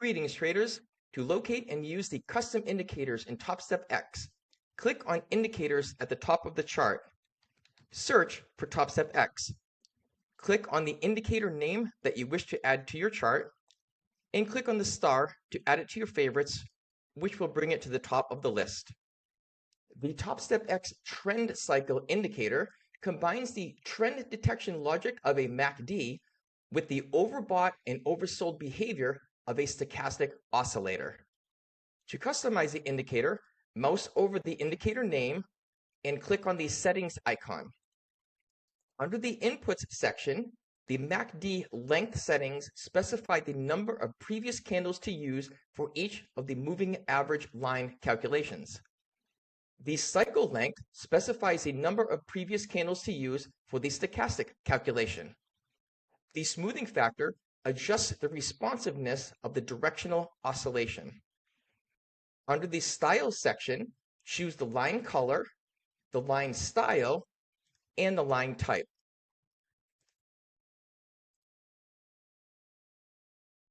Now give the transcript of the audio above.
Greetings, traders. To locate and use the custom indicators in TopstepX, click on Indicators at the top of the chart. Search for TopstepX. Click on the indicator name that you wish to add to your chart, and click on the star to add it to your favorites, which will bring it to the top of the list. The TopstepX Trend Cycle indicator combines the trend detection logic of a MACD with the overbought and oversold behavior of a stochastic oscillator. To customize the indicator, mouse over the indicator name and click on the settings icon. Under the inputs section, the MACD length settings specify the number of previous candles to use for each of the moving average line calculations. The cycle length specifies the number of previous candles to use for the stochastic calculation. The smoothing factor adjusts the responsiveness of the directional oscillation. Under the style section, choose the line color, the line style, and the line type.